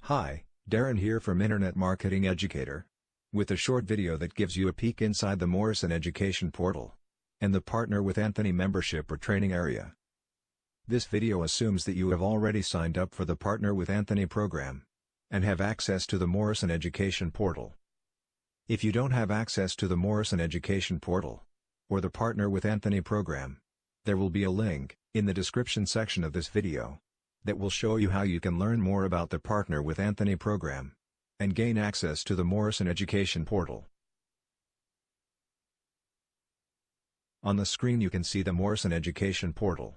Hi, Darren here from Internet Marketing Educator, with a short video that gives you a peek inside the Morrison Education portal and the Partner with Anthony membership or training area. This video assumes that you have already signed up for the Partner with Anthony program and have access to the Morrison Education portal. If you don't have access to the Morrison Education portal or the Partner with Anthony program, there will be a link in the description section of this video that will show you how you can learn more about the Partner with Anthony program and gain access to the Morrison Education portal. On the screen you can see the Morrison Education portal.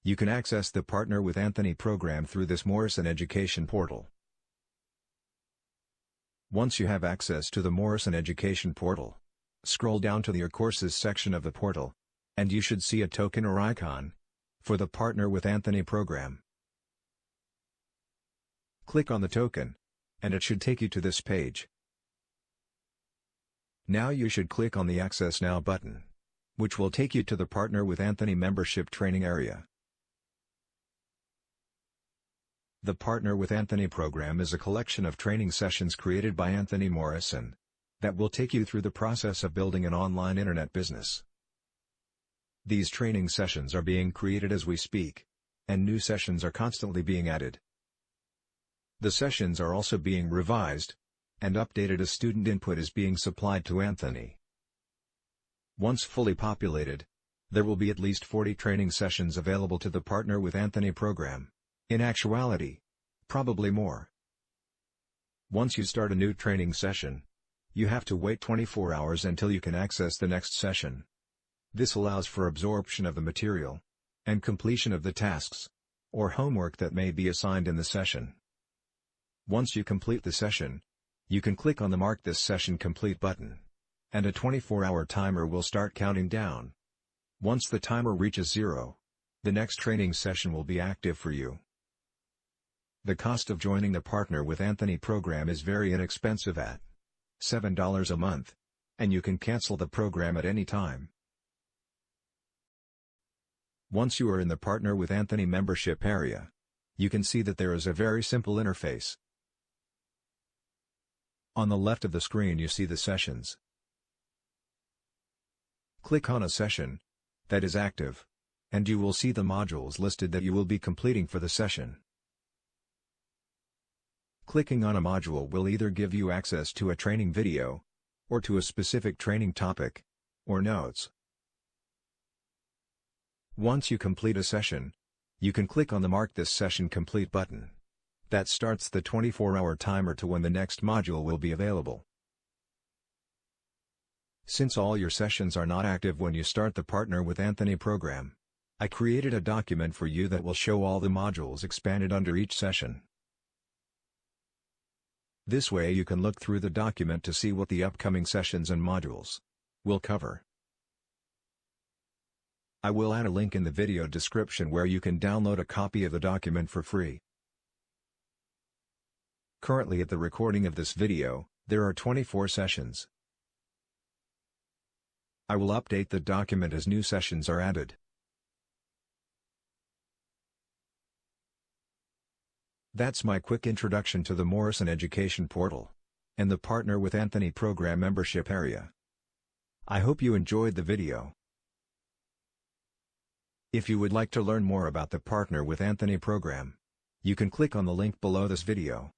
You can access the Partner with Anthony program through this Morrison Education portal. Once you have access to the Morrison Education portal, scroll down to Your Courses section of the portal, and you should see a token or icon for the Partner with Anthony program. Click on the token, and it should take you to this page. Now you should click on the Access Now button, which will take you to the Partner with Anthony membership training area. The Partner with Anthony program is a collection of training sessions created by Anthony Morrison that will take you through the process of building an online internet business. These training sessions are being created as we speak, and new sessions are constantly being added. The sessions are also being revised and updated as student input is being supplied to Anthony. Once fully populated, there will be at least 40 training sessions available to the Partner with Anthony program. In actuality, probably more. Once you start a new training session, you have to wait 24 hours until you can access the next session. This allows for absorption of the material and completion of the tasks or homework that may be assigned in the session. Once you complete the session, you can click on the Mark This Session Complete button, and a 24-hour timer will start counting down. Once the timer reaches 0, the next training session will be active for you. The cost of joining the Partner with Anthony program is very inexpensive at $7 a month, and you can cancel the program at any time. Once you are in the Partner with Anthony membership area, you can see that there is a very simple interface. On the left of the screen you see the sessions. Click on a session that is active, and you will see the modules listed that you will be completing for the session. Clicking on a module will either give you access to a training video, or to a specific training topic, or notes. Once you complete a session, you can click on the Mark This Session Complete button. That starts the 24-hour timer to when the next module will be available. Since all your sessions are not active when you start the Partner with Anthony program, I created a document for you that will show all the modules expanded under each session. This way you can look through the document to see what the upcoming sessions and modules will cover. I will add a link in the video description where you can download a copy of the document for free. Currently at the recording of this video, there are 24 sessions. I will update the document as new sessions are added. That's my quick introduction to the Morrison Education portal and the Partner with Anthony program membership area. I hope you enjoyed the video. If you would like to learn more about the Partner with Anthony program, you can click on the link below this video.